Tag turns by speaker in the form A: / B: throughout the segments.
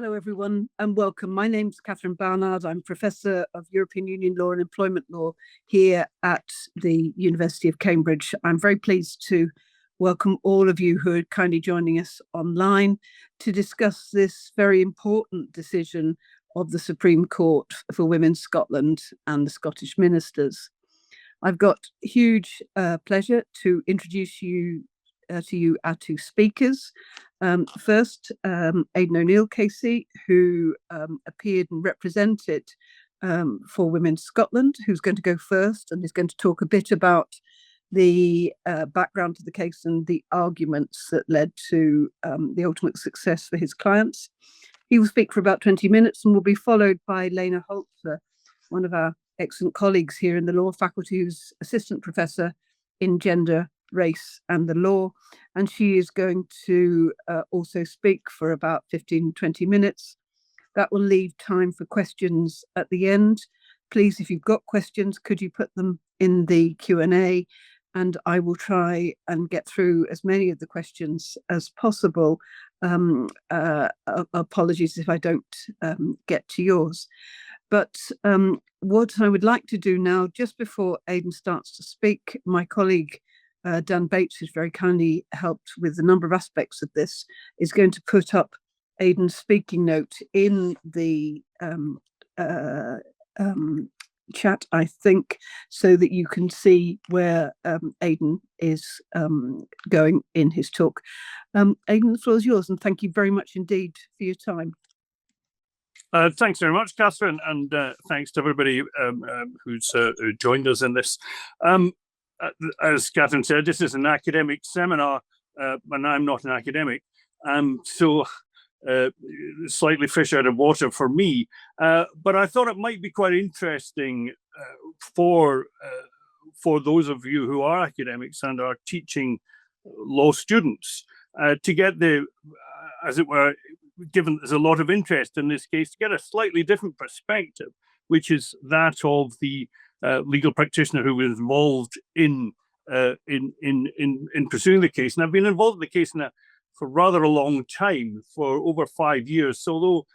A: Hello, everyone, and welcome. My name's Catherine Barnard. I'm Professor of European Union Law and Employment Law here at the University of Cambridge. I'm very pleased to welcome all of you who are kindly joining us online to discuss this very important decision of the Supreme Court for Women Scotland and the Scottish ministers. I've got huge pleasure to introduce you our two speakers. First, Aidan O'Neill KC, who appeared and represented For Women Scotland, who's going to go first and is going to talk a bit about the background to the case and the arguments that led to the ultimate success for his clients. He will speak for about 20 minutes and will be followed by Lena Holzer, one of our excellent colleagues here in the law faculty, who's assistant professor in gender, race and the law, and she is going to also speak for about 15-20 minutes. That will leave time for questions at the end. Please, if you've got questions, could you put them in the Q&A, and I will try and get through as many of the questions as possible. Apologies if I don't get to yours. But what I would like to do now, just before Aidan starts to speak, my colleague Dan Bates, who's very kindly helped with a number of aspects of this, is going to put up Aidan's speaking note in the chat, I think, so that you can see where Aidan is going in his talk. Aidan, the floor is yours, and thank you very much indeed for your time.
B: Thanks very much, Catherine, and thanks to everybody who's joined us in this. As Catherine said, this is an academic seminar, and I'm not an academic. So slightly fish out of water for me. But I thought it might be quite interesting for those of you who are academics and are teaching law students to get the, as it were, given there's a lot of interest in this case, to get a slightly different perspective, which is that of the legal practitioner who was involved in pursuing the case. And I've been involved in the case for rather a long time, for over 5 years. So although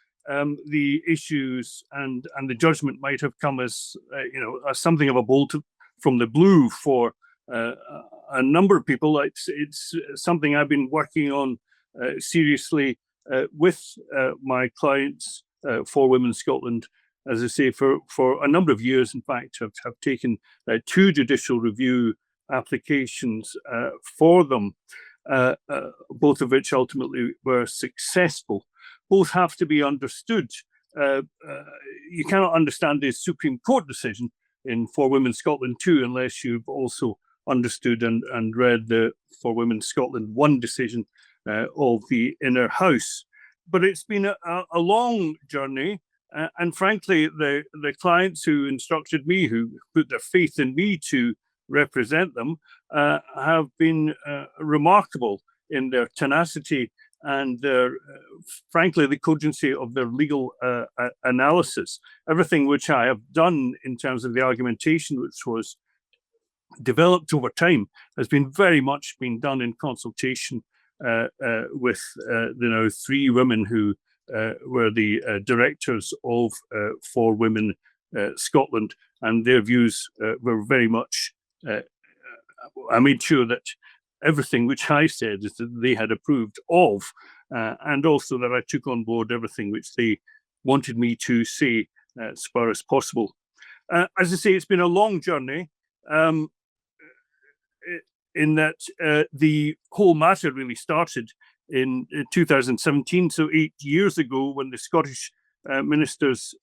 B: the issues and the judgment might have come as as something of a bolt from the blue for a number of people, it's something I've been working on seriously with my clients for Women Scotland, as I say, for a number of years. In fact, have taken 2 judicial review applications for them, both of which ultimately were successful. Both have to be understood. You cannot understand the Supreme Court decision in For Women Scotland 2 unless you've also understood and read the For Women Scotland 1 decision of the Inner House. But it's been a long journey. And frankly, the clients who instructed me, who put their faith in me to represent them, have been remarkable in their tenacity and their, frankly, the cogency of their legal analysis. Everything which I have done in terms of the argumentation, which was developed over time, has been very much been done in consultation with the 3 women who were the directors of For Women Scotland, and their views were very much, I made sure that everything which I said is that they had approved of, and also that I took on board everything which they wanted me to say as far as possible. As I say, it's been a long journey, in that the whole matter really started in 2017, so 8 years ago, when the Scottish ministers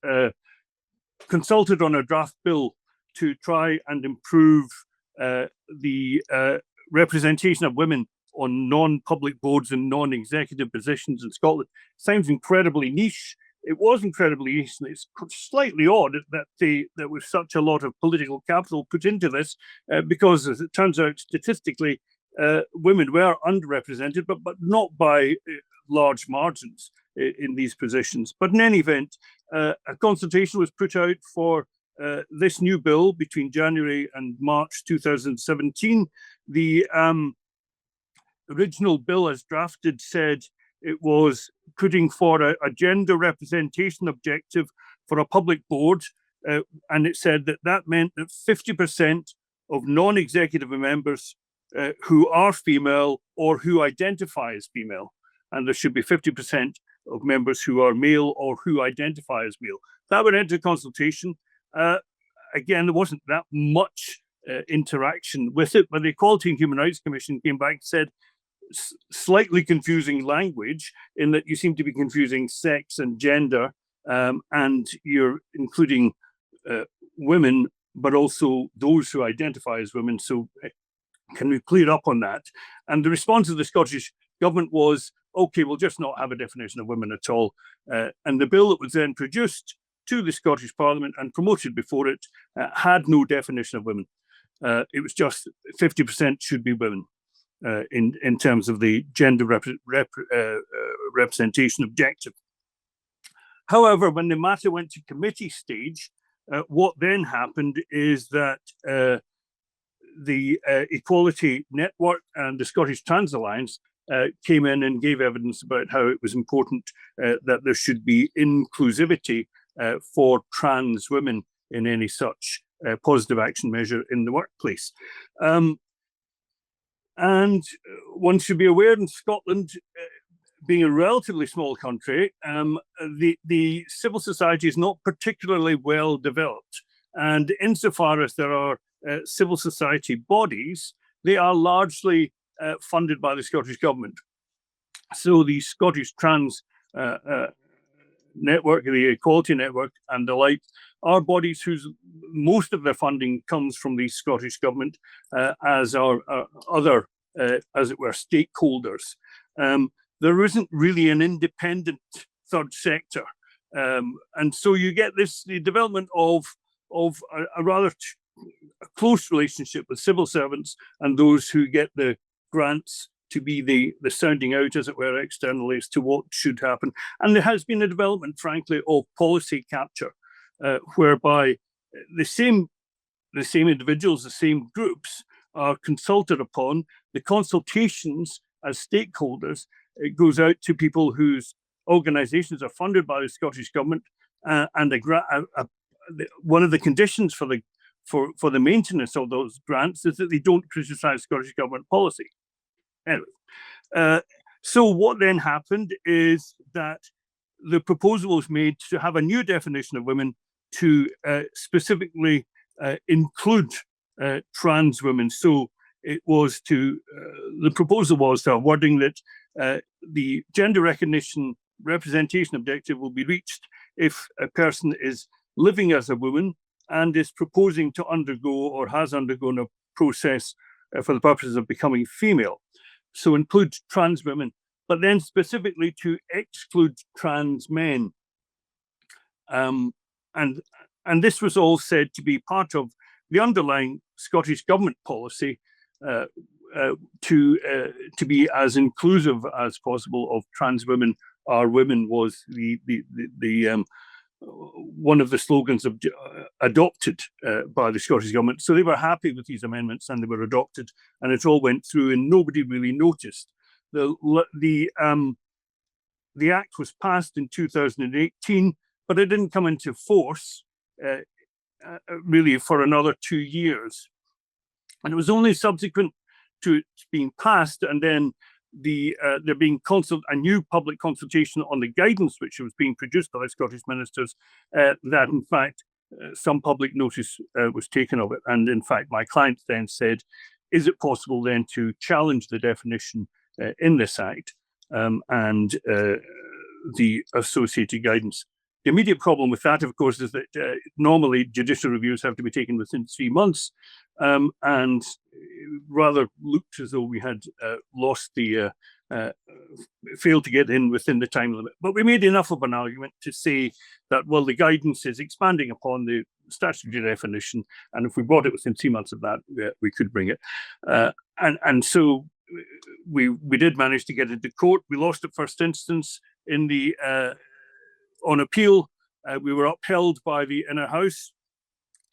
B: consulted on a draft bill to try and improve the representation of women on non-public boards and non-executive positions in Scotland. Sounds incredibly niche. It was incredibly niche, and it's slightly odd that there was such a lot of political capital put into this, because, as it turns out, statistically, women were underrepresented, but not by large margins in these positions. But in any event, a consultation was put out for this new bill between January and March 2017. The original bill as drafted said it was putting for a gender representation objective for a public board, and it said that that meant that 50% of non-executive members who are female or who identify as female, and there should be 50% of members who are male or who identify as male. That went into consultation. Again, there wasn't that much interaction with it, but the Equality and Human Rights Commission came back and said, slightly confusing language in that you seem to be confusing sex and gender, and you're including women, but also those who identify as women. So can we clear up on that? And the response of the Scottish Government was, okay, we'll just not have a definition of women at all. And the bill that was then produced to the Scottish Parliament and promoted before it had no definition of women. It was just 50% should be women in terms of the gender representation objective. However, when the matter went to committee stage, what then happened is that the Equality Network and the Scottish Trans Alliance came in and gave evidence about how it was important that there should be inclusivity for trans women in any such positive action measure in the workplace. And one should be aware in Scotland, being a relatively small country, the civil society is not particularly well developed. And insofar as there are civil society bodies, they are largely funded by the Scottish Government. So the Scottish Trans Network, the Equality Network and the like, are bodies whose most of their funding comes from the Scottish Government, as are other, as it were, stakeholders. There isn't really an independent third sector. And so you get the development of a rather close relationship with civil servants and those who get the grants to be the sounding out, as it were, externally as to what should happen. And there has been a development, frankly, of policy capture, whereby the same individuals, the same groups are consulted upon. The consultations as stakeholders, it goes out to people whose organisations are funded by the Scottish Government, and one of the conditions for the maintenance of those grants is that they don't criticise Scottish Government policy. Anyway, so what then happened is that the proposal was made to have a new definition of women to specifically include trans women. So it was the proposal was to have wording that the gender recognition representation objective will be reached if a person is living as a woman and is proposing to undergo or has undergone a process for the purposes of becoming female. So include trans women, but then specifically to exclude trans men. And this was all said to be part of the underlying Scottish Government policy to be as inclusive as possible of trans women. Our women was the one of the slogans adopted by the Scottish Government. So they were happy with these amendments and they were adopted, and it all went through and nobody really noticed. The Act was passed in 2018, but it didn't come into force really for another 2 years. And it was only subsequent to it being passed and then there being a new public consultation on the guidance which was being produced by the Scottish ministers, that in fact some public notice was taken of it. And in fact, my client then said, is it possible then to challenge the definition in this Act and the associated guidance? The immediate problem with that, of course, is that normally judicial reviews have to be taken within 3 months, and rather looked as though we had failed to get in within the time limit. But we made enough of an argument to say that, well, the guidance is expanding upon the statutory definition, and if we brought it within 3 months of that, we could bring it. And so we did manage to get into court. We lost at first instance in the on appeal. We were upheld by the Inner House.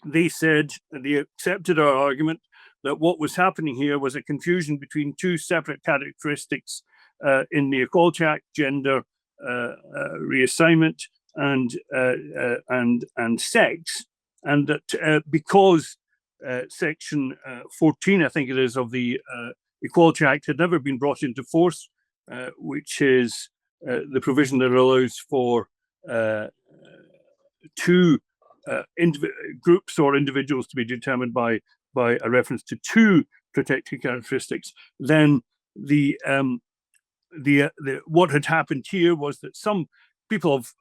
B: They said, they accepted our argument that what was happening here was a confusion between two separate characteristics in the Equality Act, gender reassignment and sex, and that because Section 14, I think it is, of the Equality Act had never been brought into force, which is the provision that allows for two groups or individuals to be determined by a reference to two protected characteristics. Then what had happened here was that some people of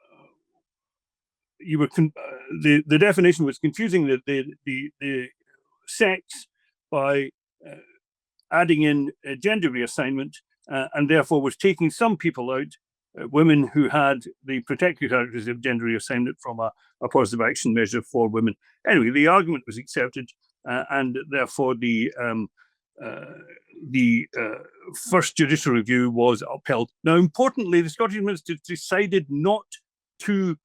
B: the definition was confusing the sex by adding in a gender reassignment, and therefore was taking some people out, women who had the protected characteristics of gender reassignment from a positive action measure for women. Anyway, the argument was accepted, and therefore the first judicial review was upheld. Now, importantly, the Scottish Ministers decided not to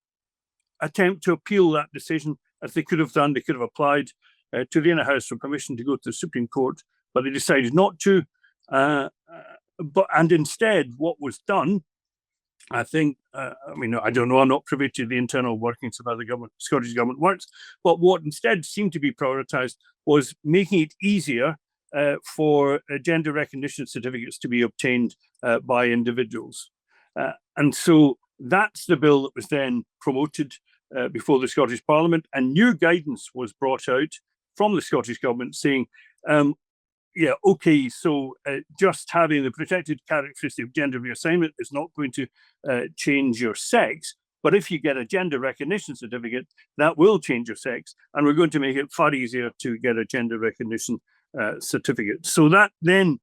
B: attempt to appeal that decision, as they could have done. They could have applied to the Inner House for permission to go to the Supreme Court, but they decided not to. And instead, what was done, I think, I mean, I don't know, I'm not privy to the internal workings of how the Scottish Government works, but what instead seemed to be prioritised was making it easier for gender recognition certificates to be obtained by individuals. And so that's the bill that was then promoted before the Scottish Parliament, and new guidance was brought out from the Scottish Government saying, yeah, okay, so just having the protected characteristic of gender reassignment is not going to change your sex, but if you get a gender recognition certificate, that will change your sex, and we're going to make it far easier to get a gender recognition certificate. So that then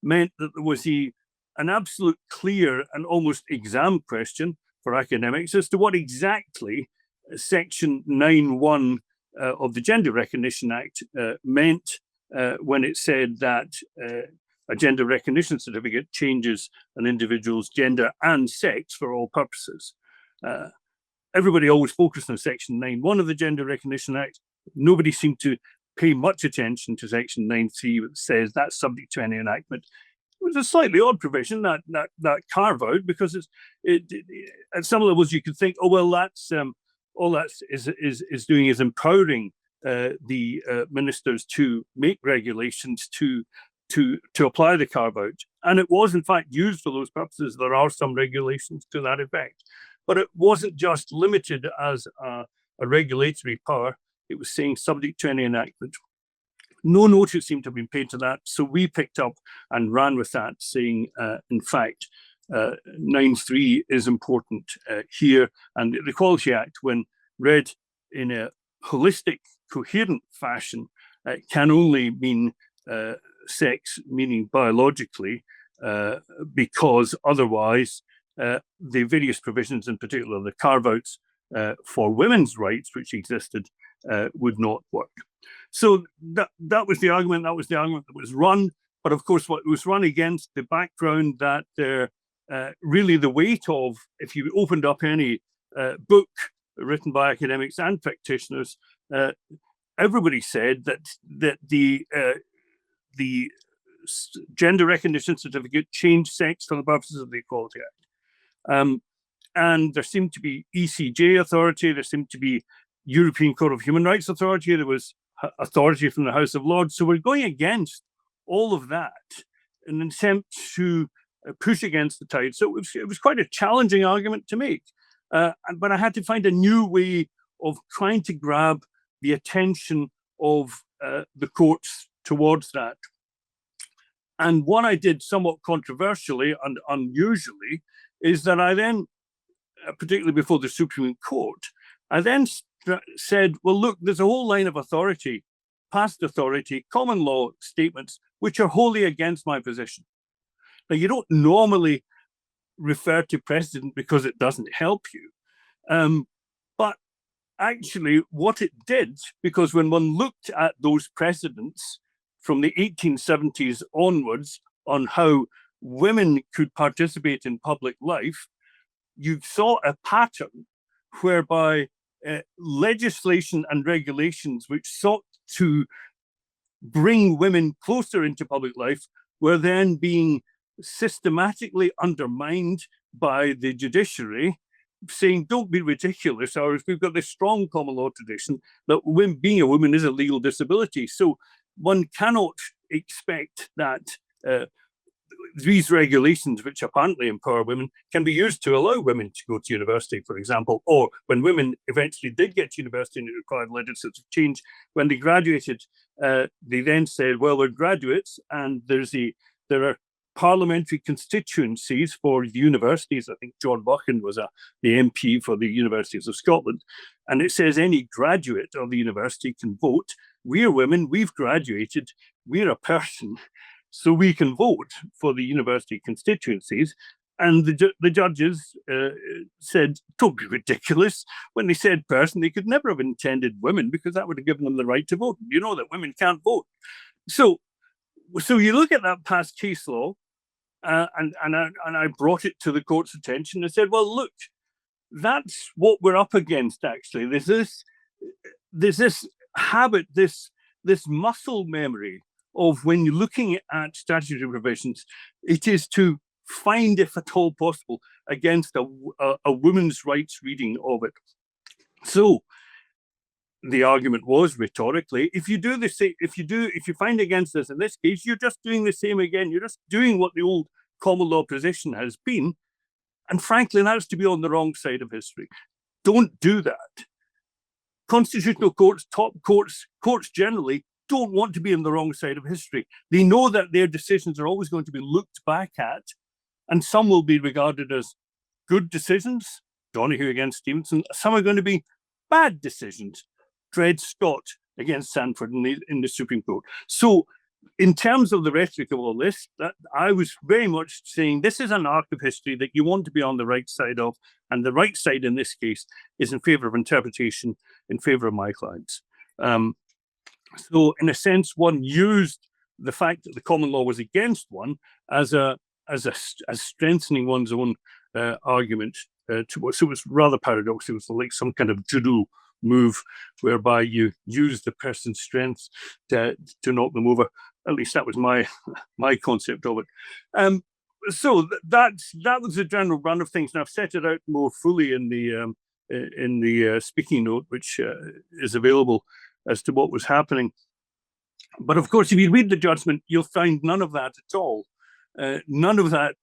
B: meant that there was an absolute clear and almost exam question for academics as to what exactly Section 9(1) of the Gender Recognition Act meant when it said that a gender recognition certificate changes an individual's gender and sex for all purposes. Everybody always focused on Section 9(1) of the Gender Recognition Act. Nobody seemed to pay much attention to Section 9(3), which says that's subject to any enactment. It was a slightly odd provision, that carve out, because at some levels you could think, oh well, that's all that is doing is empowering the ministers to make regulations to apply the carve out, and it was in fact used for those purposes. There are some regulations to that effect, but it wasn't just limited as a regulatory power. It was saying subject to any enactment. No notice seemed to have been paid to that, so we picked up and ran with that, saying, in fact, 9(3) is important here, and the Equality Act, when read in a holistic, coherent fashion, can only mean sex, meaning biologically, because otherwise the various provisions, in particular the carve-outs for women's rights, which existed, would not work. So that was the argument. That was the argument that was run. But of course, what was run against the background that really the weight of, if you opened up any book written by academics and practitioners, everybody said that the gender recognition certificate changed sex for the purposes of the Equality Act. And there seemed to be ECJ authority, there seemed to be European Court of Human Rights authority, there was authority from the House of Lords. So we're going against all of that in an attempt to push against the tide. So it was quite a challenging argument to make. But I had to find a new way of trying to grab the attention of the courts towards that. And what I did somewhat controversially and unusually is that I then, particularly before the Supreme Court, I then said, well, look, there's a whole line of authority, past authority, common law statements, which are wholly against my position. Now, you don't normally refer to precedent because it doesn't help you. But actually, what it did, because when one looked at those precedents from the 1870s onwards on how women could participate in public life, you saw a pattern whereby legislation and regulations which sought to bring women closer into public life were then being systematically undermined by the judiciary, saying, don't be ridiculous, or we've got this strong common law tradition that being a woman is a legal disability. So one cannot expect that these regulations, which apparently empower women, can be used to allow women to go to university, for example, or when women eventually did get to university and it required legislative change, when they graduated, they then said, well, we're graduates and there are parliamentary constituencies for universities. I think John Buchan was the MP for the Universities of Scotland. And it says any graduate of the university can vote. We're women, we've graduated, we're a person, so we can vote for the university constituencies. And the judges said, don't be ridiculous. When they said person, they could never have intended women, because that would have given them the right to vote. You know that women can't vote. So you look at that past case law, and I brought it to the court's attention and said, well, look, that's what we're up against, actually. There's this habit, this muscle memory of, when you're looking at statutory provisions, it is to find, if at all possible, against a woman's rights reading of it. So the argument was, rhetorically, if you find against this in this case, you're just doing the same again. You're just doing what the old common law position has been. And frankly, that's to be on the wrong side of history. Don't do that. Constitutional courts, top courts, courts generally don't want to be on the wrong side of history. They know that their decisions are always going to be looked back at, and some will be regarded as good decisions, Donoghue against Stevenson. Some are going to be bad decisions. Dread Scot against Sanford in the Supreme Court. So in terms of the rhetoric of all this, that I was very much saying this is an arc of history that you want to be on the right side of, and the right side in this case is in favour of interpretation, in favour of my clients. So in a sense, one used the fact that the common law was against one as strengthening one's own argument. So it was rather paradoxical. It was like some kind of judo move whereby you use the person's strength to knock them over. At least that was my concept of it. So that was the general run of things. And I've set it out more fully in the speaking note, which is available, as to what was happening. But of course, if you read the judgment, you'll find none of that at all. None of that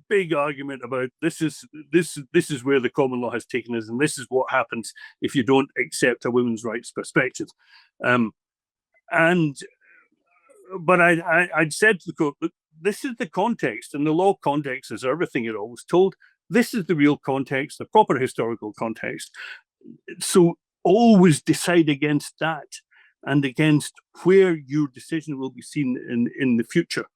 B: big argument about this is where the common law has taken us, and this is what happens if you don't accept a women's rights perspective. But I'd said to the court, look, this is the context, and the law context is everything you're always told. This is the real context, the proper historical context. So always decide against that and against where your decision will be seen in the future.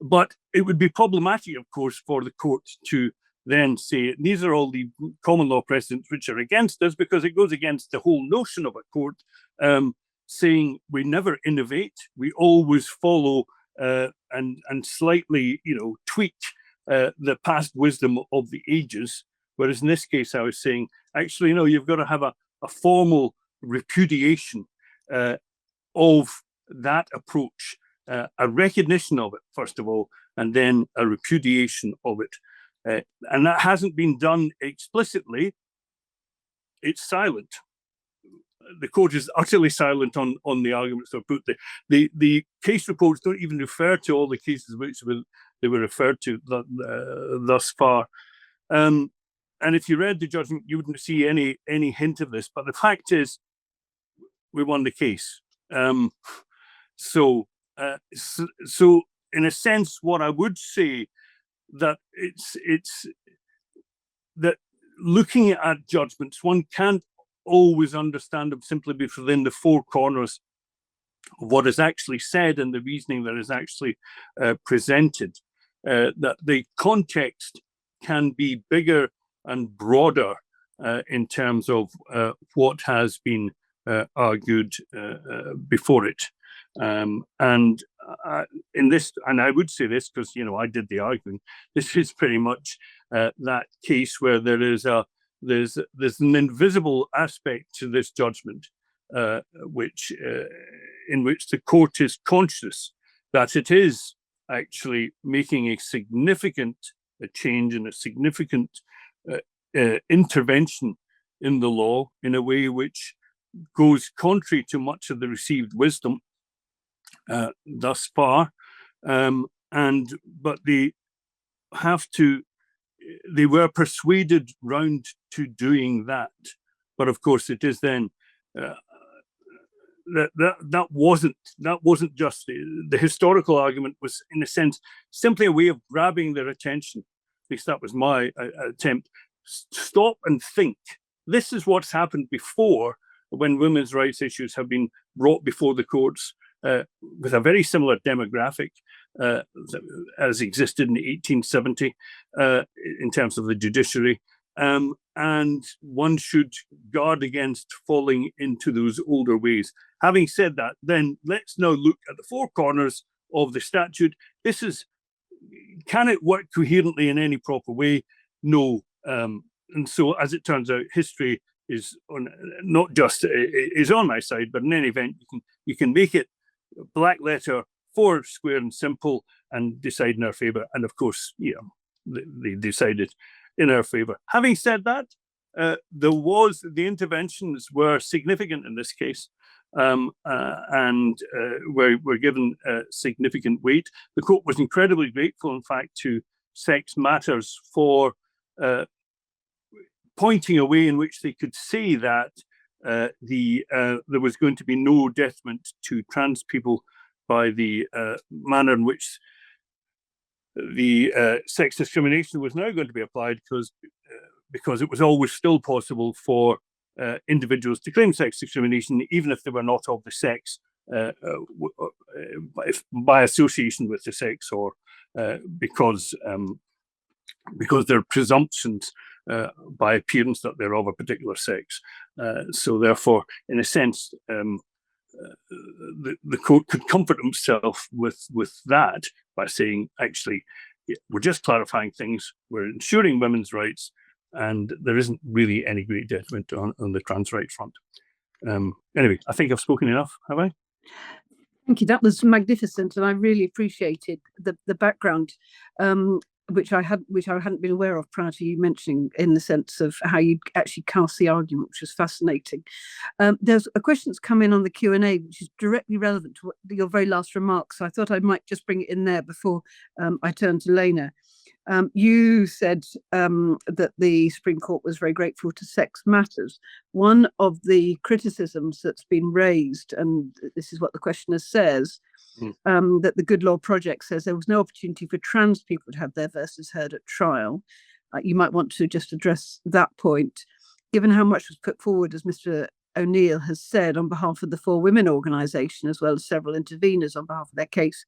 B: But it would be problematic, of course, for the court to then say these are all the common law precedents which are against us, because it goes against the whole notion of a court saying we never innovate, we always follow and slightly, tweak the past wisdom of the ages. Whereas in this case, I was saying, actually, no, you've got to have a formal repudiation of that approach, a recognition of it, first of all, and then a repudiation of it. And that hasn't been done explicitly. It's silent. The court is utterly silent on the arguments that are put. The case reports don't even refer to all the cases which they were referred to thus far. And if you read the judgment, you wouldn't see any hint of this. But the fact is, we won the case. So in a sense, what I would say that it's that looking at judgments, one can't always understand them simply within the four corners of what is actually said and the reasoning that is actually presented. That the context can be bigger and broader in terms of what has been argued before it. And in this, and I would say this because I did the arguing. This is pretty much that case where there's an invisible aspect to this judgment, in which the court is conscious that it is actually making a significant a change and a significant intervention in the law in a way which goes contrary to much of the received wisdom thus far. But they were persuaded round to doing that. But of course, it is then that wasn't just the historical argument was, in a sense, simply a way of grabbing their attention. At least that was my attempt. Stop and think. This is what's happened before when women's rights issues have been brought before the courts with a very similar demographic as existed in 1870 in terms of the judiciary. And one should guard against falling into those older ways. Having said that, then let's now look at the four corners of the statute. Can it work coherently in any proper way? No. And so, as it turns out, history is not just is on my side, but in any event, you can make it black letter, four square and simple, and decide in our favour. And of course, they decided in our favour. Having said that, the interventions were significant in this case, and were given significant weight. The court was incredibly grateful, in fact, to Sex Matters for pointing a way in which they could say that there was going to be no detriment to trans people by the manner in which the sex discrimination was now going to be applied, because it was always still possible for individuals to claim sex discrimination, even if they were not of the sex, by association with the sex, or because there are presumptions by appearance that they're of a particular sex. So therefore, in a sense, the court could comfort himself with that by saying, actually, we're just clarifying things, we're ensuring women's rights, and there isn't really any great detriment on the trans rights front. Anyway, I think I've spoken enough, have I?
A: Thank you. That was magnificent, and I really appreciated the background, which I hadn't been aware of prior to you mentioning, in the sense of how you actually cast the argument, which was fascinating. There's a question that's come in on the Q&A, which is directly relevant to your very last remarks. So I thought I might just bring it in there before I turn to Lena. You said that the Supreme Court was very grateful to Sex Matters. One of the criticisms that's been raised, and this is what the questioner says, that the Good Law Project says there was no opportunity for trans people to have their verses heard at trial. You might want to just address that point. Given how much was put forward, as Mr. O'Neill has said, on behalf of the For Women organisation, as well as several interveners on behalf of their case,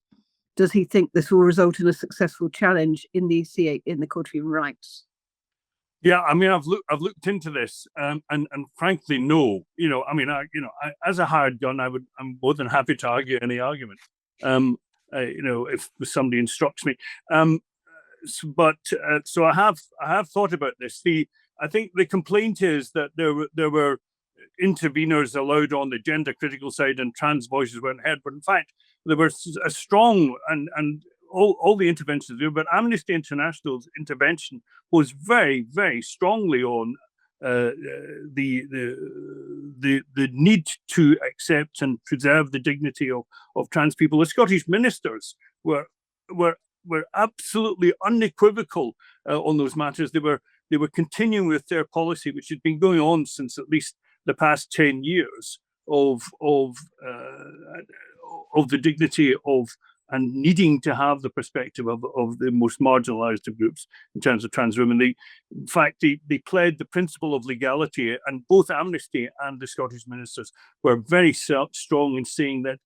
A: does he think this will result in a successful challenge in the ECA, in the Court of Human Rights?
B: Yeah, I mean, I've looked into this, and frankly, no. As a hired gun, I'm more than happy to argue any argument. If somebody instructs me. So I have thought about this. I think the complaint is that there were interveners allowed on the gender critical side and trans voices weren't heard, but in fact there was a strong and all the interventions there, but Amnesty International's intervention was very, very strongly on the need to accept and preserve the dignity of trans people. The Scottish ministers were absolutely unequivocal on those matters. They were continuing with their policy, which had been going on since at least the past 10 years of the dignity of and needing to have the perspective of the most marginalized of groups in terms of trans women. In fact, they pled the principle of legality, and both Amnesty and the Scottish ministers were very strong in saying that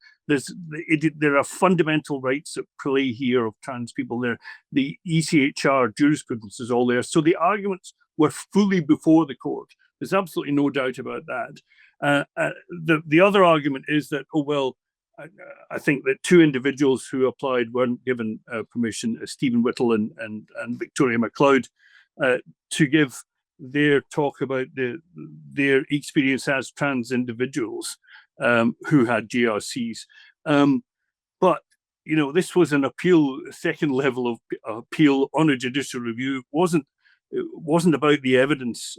B: there are fundamental rights at play here of trans people. The ECHR jurisprudence is all there. So the arguments were fully before the court. There's absolutely no doubt about that. The other argument is that, I think that two individuals who applied weren't given permission, Stephen Whittle and Victoria MacLeod, to give their talk about their experience as trans individuals who had GRCs. But you know, this was an appeal, second level of appeal on a judicial review. It wasn't about the evidence,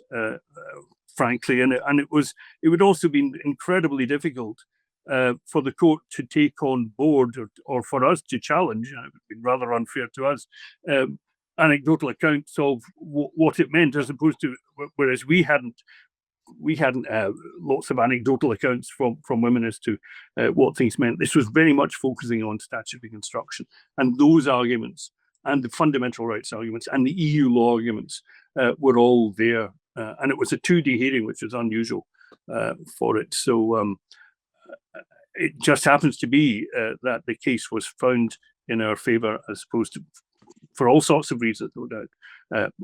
B: frankly, and it would also be incredibly difficult for the court to take on board, or for us to challenge. It would be rather unfair to us. Anecdotal accounts of what it meant, as opposed to, whereas we hadn't lots of anecdotal accounts from women as to what things meant. This was very much focusing on statutory construction, and those arguments and the fundamental rights arguments and the EU law arguments were all there. And it was a 2-day hearing, which was unusual for it. So it just happens to be that the case was found in our favour, as opposed to, for all sorts of reasons, no doubt.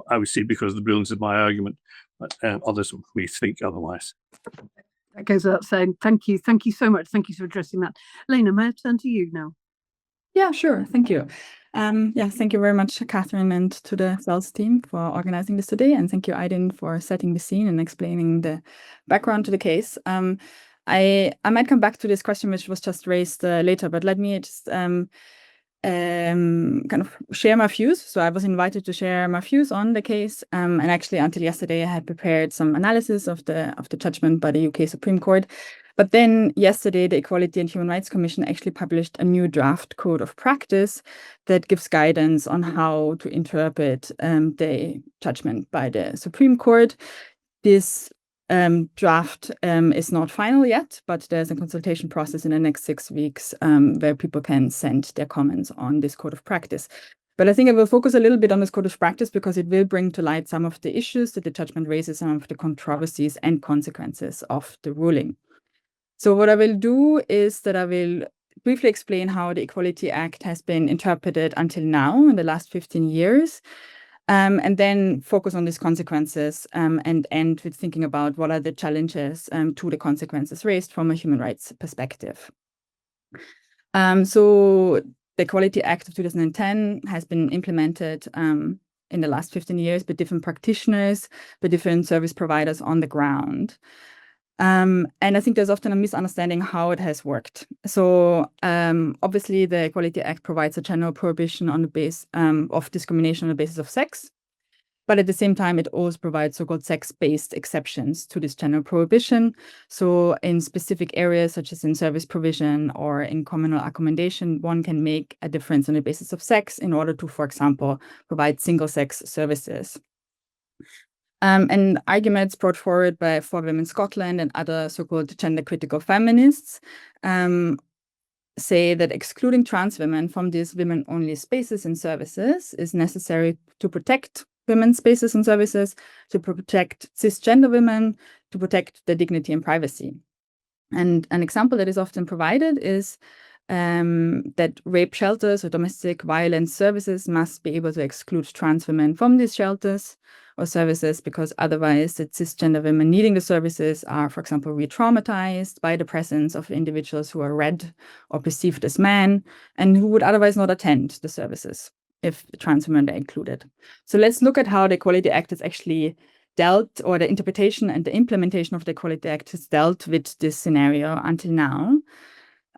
B: I would say because of the brilliance of my argument, but others may think otherwise.
A: That goes without saying. Thank you so much. Thank you for addressing that. Lena, may I turn to you now?
C: Yeah, sure. Thank you. Thank you very much, Catherine, and to the CELS team for organizing this today. And thank you, Aidan, for setting the scene and explaining the background to the case. I might come back to this question, which was just raised later, but let me just kind of share my views. So I was invited to share my views on the case. And actually, until yesterday, I had prepared some analysis of the judgment by the UK Supreme Court. But then yesterday, the Equality and Human Rights Commission actually published a new draft code of practice that gives guidance on how to interpret the judgment by the Supreme Court. This draft is not final yet, but there's a consultation process in the next 6 weeks where people can send their comments on this code of practice. But I think I will focus a little bit on this code of practice because it will bring to light some of the issues that the judgment raises, some of the controversies and consequences of the ruling. So what I will do is that I will briefly explain how the Equality Act has been interpreted until now in the last 15 years, and then focus on these consequences and end with thinking about what are the challenges to the consequences raised from a human rights perspective. So the Equality Act of 2010 has been implemented in the last 15 years by different practitioners, by different service providers on the ground. And I think there's often a misunderstanding how it has worked. So obviously, the Equality Act provides a general prohibition on the basis of discrimination on the basis of sex. But at the same time, it also provides so-called sex-based exceptions to this general prohibition. So in specific areas, such as in service provision or in communal accommodation, one can make a difference on the basis of sex in order to, for example, provide single-sex services. And arguments brought forward by For Women Scotland and other so-called gender-critical feminists say that excluding trans women from these women-only spaces and services is necessary to protect women's spaces and services, to protect cisgender women, to protect their dignity and privacy. And an example that is often provided is that rape shelters or domestic violence services must be able to exclude trans women from these shelters or services because otherwise the cisgender women needing the services are, for example, re-traumatized by the presence of individuals who are read or perceived as men and who would otherwise not attend the services if trans women are included. So let's look at how the Equality Act has actually dealt, or the interpretation and the implementation of the Equality Act has dealt with this scenario until now.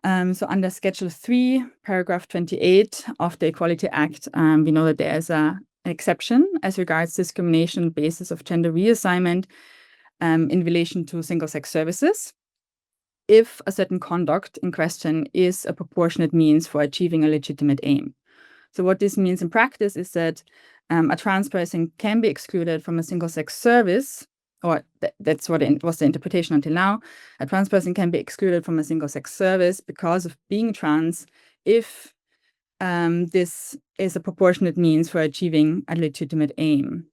C: So under Schedule 3, paragraph 28 of the Equality Act, we know that there is an exception as regards discrimination basis of gender reassignment in relation to single-sex services, if a certain conduct in question is a proportionate means for achieving a legitimate aim. So what this means in practice is that a trans person can be excluded from a single-sex service, or that's what was the interpretation until now. A trans person can be excluded from a single-sex service because of being trans if this is a proportionate means for achieving a legitimate aim.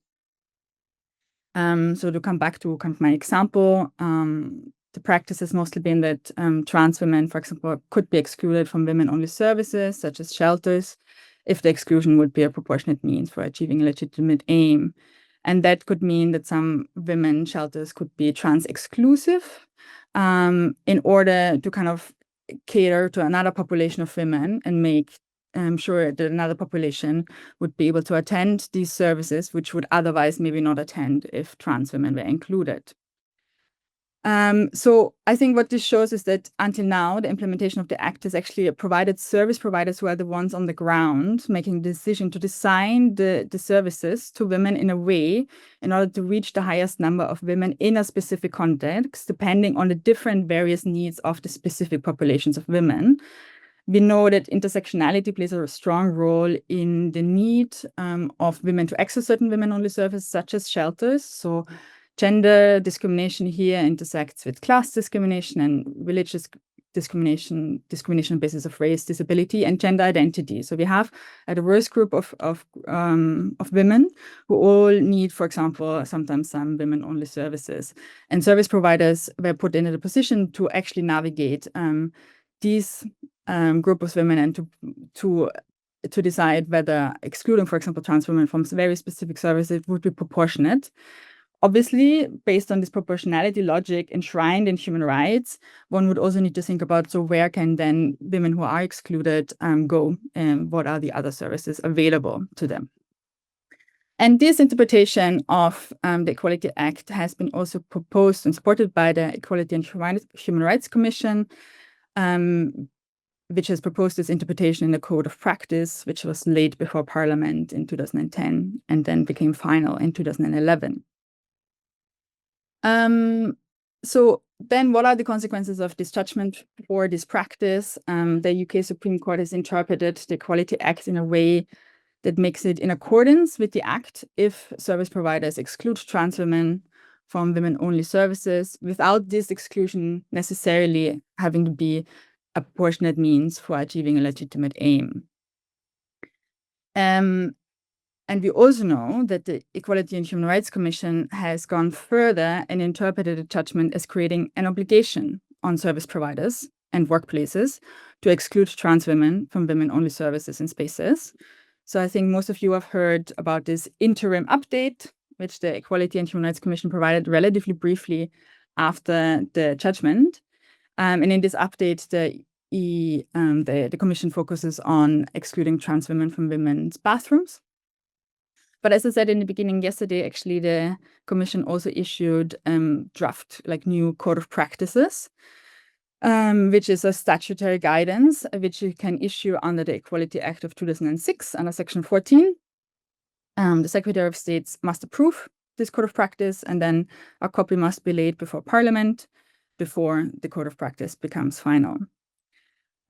C: So to come back to kind of my example, the practice has mostly been that trans women, for example, could be excluded from women-only services, such as shelters, if the exclusion would be a proportionate means for achieving a legitimate aim. And that could mean that some women shelters could be trans-exclusive in order to kind of cater to another population of women and make sure that another population would be able to attend these services, which would otherwise maybe not attend if trans women were included. So I think what this shows is that until now, the implementation of the Act has actually provided service providers who are the ones on the ground making the decision to design the services to women in a way in order to reach the highest number of women in a specific context, depending on the different various needs of the specific populations of women. We know that intersectionality plays a strong role in the need of women to access certain women-only services, such as shelters. So gender discrimination here intersects with class discrimination and religious discrimination on the basis of race, disability, and gender identity. So we have a diverse group of women who all need, for example, sometimes some women-only services. And service providers were put in a position to actually navigate these group of women and to decide whether excluding, for example, trans women from very specific services would be proportionate. Obviously, based on this proportionality logic enshrined in human rights, one would also need to think about, so where can then women who are excluded go, and what are the other services available to them? And this interpretation of the Equality Act has been also proposed and supported by the Equality and Human Rights Commission, which has proposed this interpretation in the Code of Practice, which was laid before Parliament in 2010 and then became final in 2011. So then what are the consequences of this judgment for this practice? The UK Supreme Court has interpreted the Equality Act in a way that makes it in accordance with the Act if service providers exclude trans women from women-only services without this exclusion necessarily having to be a proportionate means for achieving a legitimate aim. And we also know that the Equality and Human Rights Commission has gone further and interpreted the judgment as creating an obligation on service providers and workplaces to exclude trans women from women-only services and spaces. So I think most of you have heard about this interim update, which the Equality and Human Rights Commission provided relatively briefly after the judgment. And in this update, the Commission focuses on excluding trans women from women's bathrooms. But as I said in the beginning yesterday, actually, the Commission also issued draft, new Code of Practices, which is a statutory guidance which you can issue under the Equality Act of 2006 under Section 14. The Secretary of State must approve this Code of Practice, and then a copy must be laid before Parliament before the Code of Practice becomes final.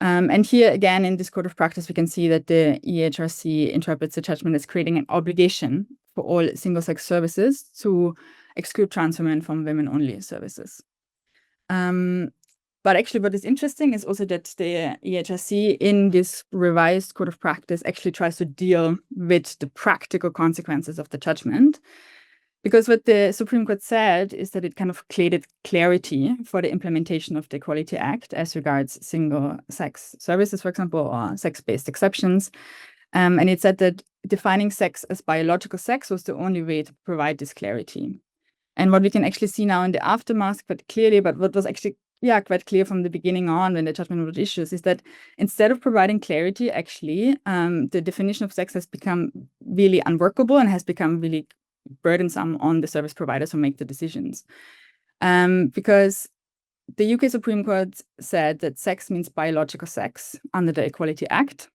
C: And here again, in this Code of Practice, we can see that the EHRC interprets the judgment as creating an obligation for all single-sex services to exclude trans women from women-only services. But actually, what is interesting is also that the EHRC in this revised Code of Practice actually tries to deal with the practical consequences of the judgment. Because what the Supreme Court said is that it kind of created clarity for the implementation of the Equality Act as regards single-sex services, for example, or sex-based exceptions. And it said that defining sex as biological sex was the only way to provide this clarity. And what we can actually see now in the aftermath quite clearly, but what was actually quite clear from the beginning on when the judgment was issued, is that instead of providing clarity, actually, the definition of sex has become really unworkable and has become really burdensome on the service providers who make the decisions. Because the UK Supreme Court said that sex means biological sex under the Equality Act.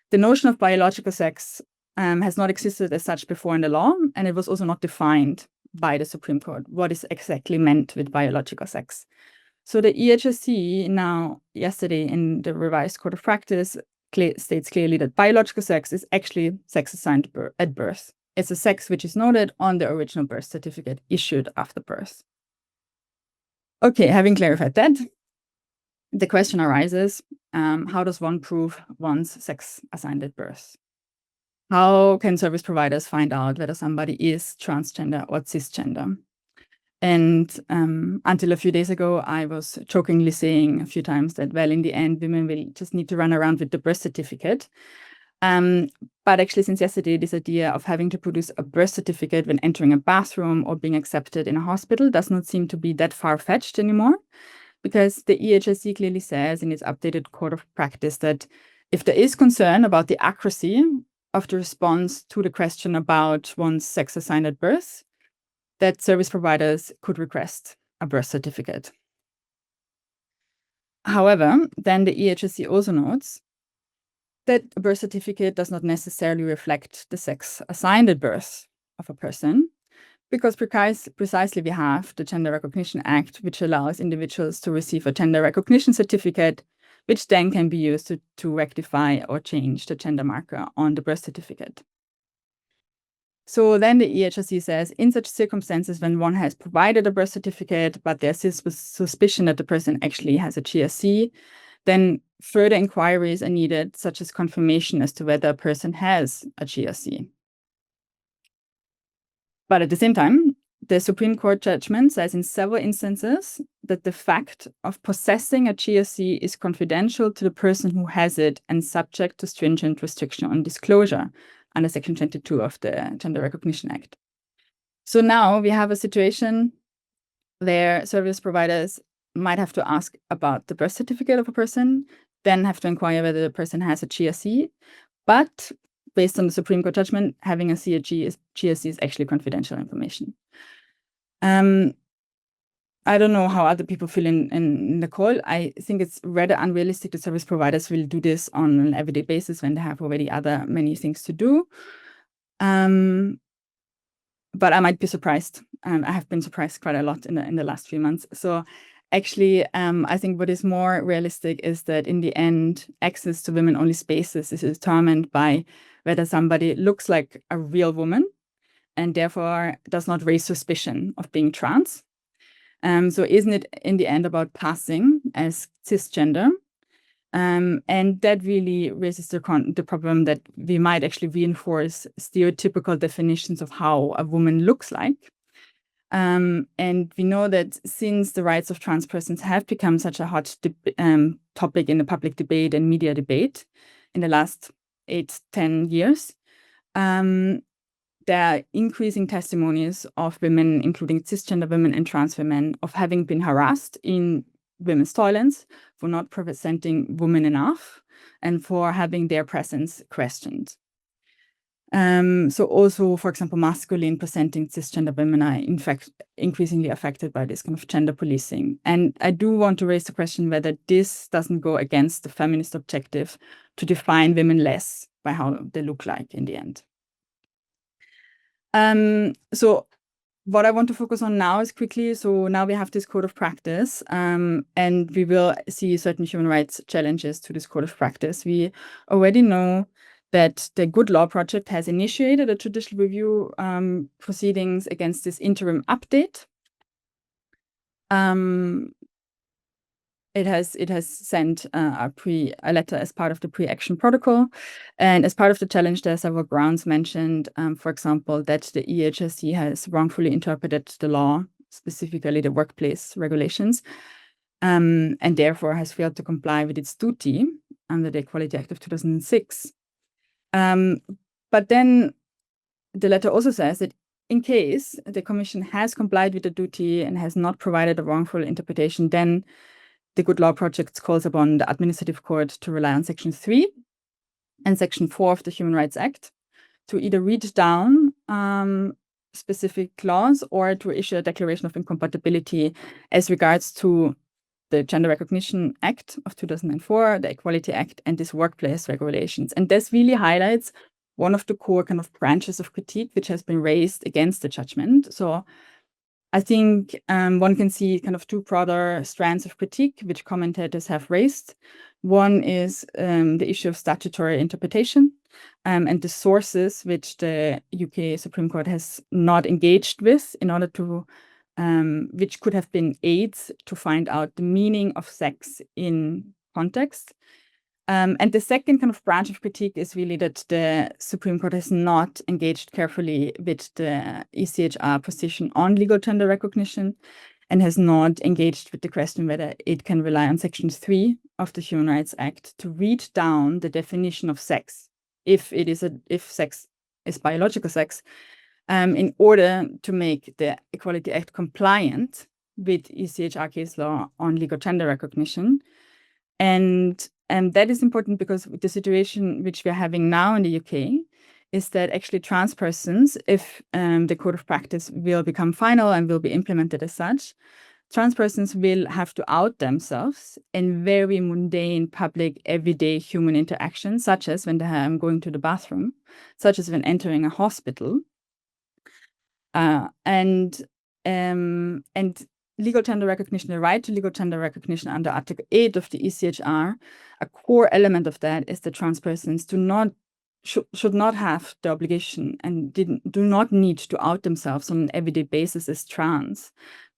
C: The notion of biological sex has not existed as such before in the law, and it was also not defined by the Supreme Court what is exactly meant with biological sex. So the EHRC now, yesterday in the revised Code of Practice, states clearly that biological sex is actually sex assigned at birth. It's a sex which is noted on the original birth certificate issued after birth. Okay, having clarified that, the question arises, how does one prove one's sex assigned at birth? How can service providers find out whether somebody is transgender or cisgender? And until a few days ago, I was jokingly saying a few times that, well, in the end, women will just need to run around with the birth certificate. But actually, since yesterday, this idea of having to produce a birth certificate when entering a bathroom or being accepted in a hospital does not seem to be that far-fetched anymore, because the EHRC clearly says in its updated Code of Practice that if there is concern about the accuracy of the response to the question about one's sex assigned at birth, that service providers could request a birth certificate. However, then the EHSC also notes that a birth certificate does not necessarily reflect the sex assigned at birth of a person, because precisely we have the Gender Recognition Act, which allows individuals to receive a gender recognition certificate, which then can be used to rectify or change the gender marker on the birth certificate. So then the EHSC says, in such circumstances when one has provided a birth certificate, but there's this suspicion that the person actually has a GRC, then further inquiries are needed, such as confirmation as to whether a person has a GRC. But at the same time, the Supreme Court judgment says in several instances that the fact of possessing a GRC is confidential to the person who has it and subject to stringent restriction on disclosure under Section 22 of the Gender Recognition Act. So now we have a situation where service providers might have to ask about the birth certificate of a person, then have to inquire whether the person has a GRC, but based on the Supreme Court judgment, having a GRC is actually confidential information. I don't know how other people feel in the call. I think it's rather unrealistic that service providers will do this on an everyday basis when they have already many things to do. But I might be surprised. I have been surprised quite a lot in the last few months. So actually, I think what is more realistic is that in the end, access to women-only spaces is determined by whether somebody looks like a real woman and therefore does not raise suspicion of being trans. So isn't it in the end about passing as cisgender? And that really raises the problem that we might actually reinforce stereotypical definitions of how a woman looks like. And we know that since the rights of trans persons have become such a hot topic in the public debate and media debate in the last 8-10 years, there are increasing testimonies of women, including cisgender women and trans women, of having been harassed in women's toilets for not representing women enough and for having their presence questioned. So also, for example, masculine presenting cisgender women are in fact increasingly affected by this kind of gender policing. And I do want to raise the question whether this doesn't go against the feminist objective to define women less by how they look like in the end. So what I want to focus on now is quickly, so now we have this code of practice, and we will see certain human rights challenges to this code of practice. We already know that the Good Law Project has initiated a judicial review proceedings against this interim update. It has sent a letter as part of the pre-action protocol. And as part of the challenge, there are several grounds mentioned, for example, that the EHSC has wrongfully interpreted the law, specifically the workplace regulations, and therefore has failed to comply with its duty under the Equality Act of 2006. But then the letter also says that in case the Commission has complied with the duty and has not provided a wrongful interpretation, then the Good Law Project calls upon the Administrative Court to rely on Section 3 and Section 4 of the Human Rights Act to either read down specific laws or to issue a declaration of incompatibility as regards to the Gender Recognition Act of 2004, the Equality Act, and this workplace regulations. And this really highlights one of the core kind of branches of critique which has been raised against the judgment. So I think one can see kind of two broader strands of critique which commentators have raised. One is the issue of statutory interpretation and the sources which the UK Supreme Court has not engaged with in order to, which could have been aids to find out the meaning of sex in context. And the second kind of branch of critique is really that the Supreme Court has not engaged carefully with the ECHR position on legal gender recognition and has not engaged with the question whether it can rely on Section 3 of the Human Rights Act to read down the definition of sex, if sex is biological sex, in order to make the Equality Act compliant with ECHR case law on legal gender recognition. And that is important because the situation which we are having now in the UK is that actually trans persons, if the code of practice will become final and will be implemented as such, trans persons will have to out themselves in very mundane, public, everyday human interactions, such as when I'm going to the bathroom, such as when entering a hospital. And legal gender recognition, the right to legal gender recognition under Article 8 of the ECHR, a core element of that is that trans persons should not have the obligation and do not need to out themselves on an everyday basis as trans,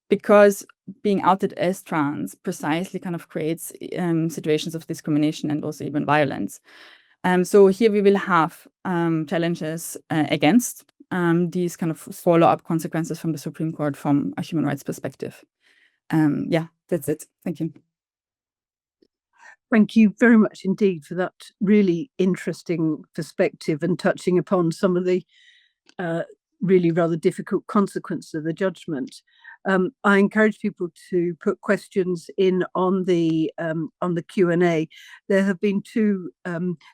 C: because being outed as trans precisely kind of creates situations of discrimination and also even violence. So here we will have challenges against these kind of follow-up consequences from the Supreme Court from a human rights perspective. Yeah, that's it. Thank you.
A: Thank you very much indeed for that really interesting perspective and touching upon some of the really rather difficult consequences of the judgment. I encourage people to put questions in on the Q&A. There have been two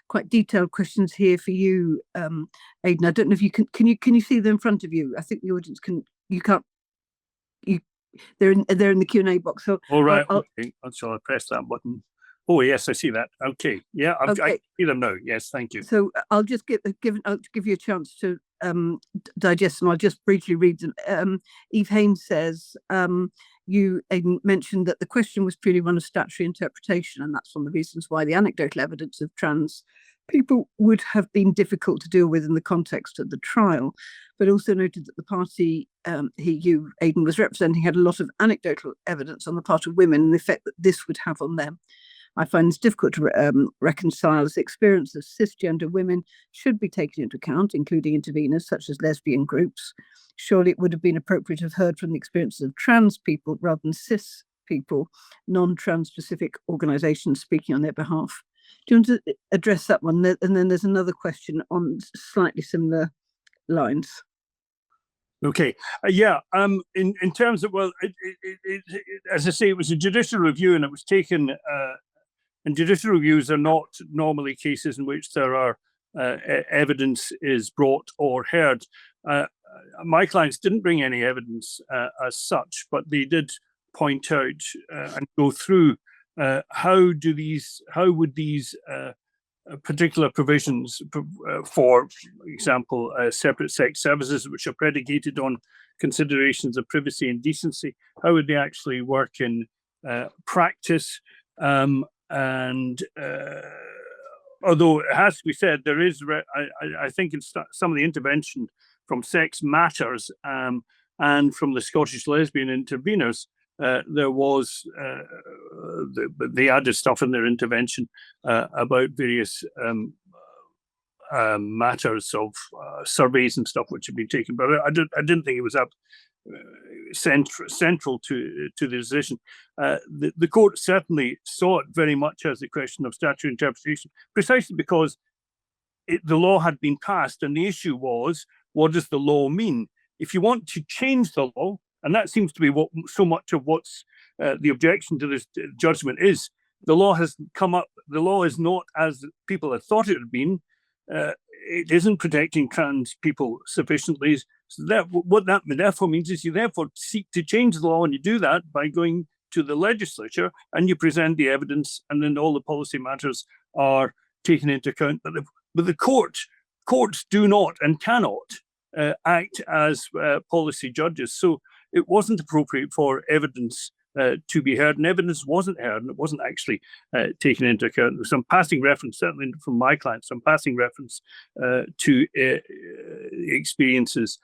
A: quite detailed questions here for you, Aidan. I don't know if you can you see them in front of you? I think the audience they're in the Q&A box. So
B: all right, okay. Shall I press that button? Oh yes, I see that. Okay, yeah, I see them now. Yes, thank you.
A: So I'll just give you a chance to digest them. I'll just briefly read them. Eve Haynes says, you mentioned that the question was purely one of statutory interpretation, and that's one of the reasons why the anecdotal evidence of trans people would have been difficult to deal with in the context of the trial, but also noted that the party Aidan was representing had a lot of anecdotal evidence on the part of women and the effect that this would have on them. I find this difficult to reconcile, as the experience of cisgender women should be taken into account, including interveners such as lesbian groups. Surely it would have been appropriate to have heard from the experiences of trans people rather than cis people, non-trans specific organisations speaking on their behalf. Do you want to address that one? And then there's another question on slightly similar lines.
B: Okay, yeah. In terms of, well, as I say, it was a judicial review, and it was taken. And judicial reviews are not normally cases in which there are evidence is brought or heard. My clients didn't bring any evidence as such, but they did point out and go through how would these particular provisions for example, separate sex services, which are predicated on considerations of privacy and decency, how would they actually work in practice? And although it has to be said, there is, I think, in some of the intervention from Sex Matters and from the Scottish lesbian interveners, there was they added stuff in their intervention about various matters of surveys and stuff which had been taken, but I didn't think it was up central to the decision. The court certainly saw it very much as a question of statutory interpretation, precisely because the law had been passed, and the issue was, what does the law mean? If you want to change the law, and that seems to be what so much of what's the objection to this judgment is, the law has come up. The law is not as people had thought it had been. It isn't protecting trans people sufficiently. So what that therefore means is you therefore seek to change the law, and you do that by going to the legislature and you present the evidence, and then all the policy matters are taken into account. But the courts do not and cannot act as policy judges. So it wasn't appropriate for evidence to be heard, and evidence wasn't heard, and it wasn't actually taken into account. There was some passing reference, certainly from my clients, some passing reference to experiences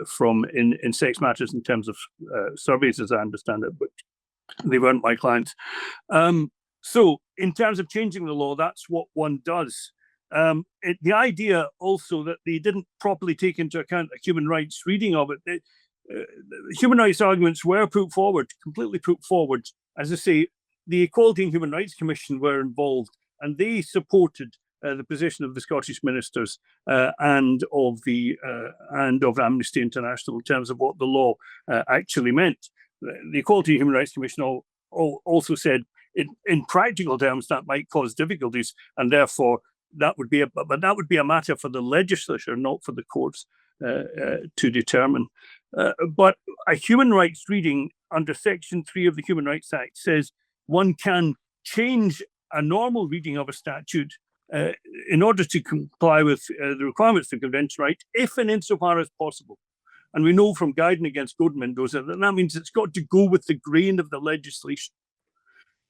B: from in Sex Matters in terms of surveys, as I understand it, but they weren't my clients. So in terms of changing the law, that's what one does. The idea also that they didn't properly take into account a human rights reading of it, human rights arguments were completely put forward. As I say, the Equality and Human Rights Commission were involved, and they supported the position of the Scottish ministers and of Amnesty International in terms of what the law actually meant. The Equality and Human Rights Commission also said, in practical terms, that might cause difficulties, and therefore that would be a matter for the legislature, not for the courts to determine. But a human rights reading under Section 3 of the Human Rights Act says one can change a normal reading of a statute in order to comply with the requirements of convention right, if and insofar as possible. And we know from Guidon against Gordon Mendoza that that means it's got to go with the grain of the legislation.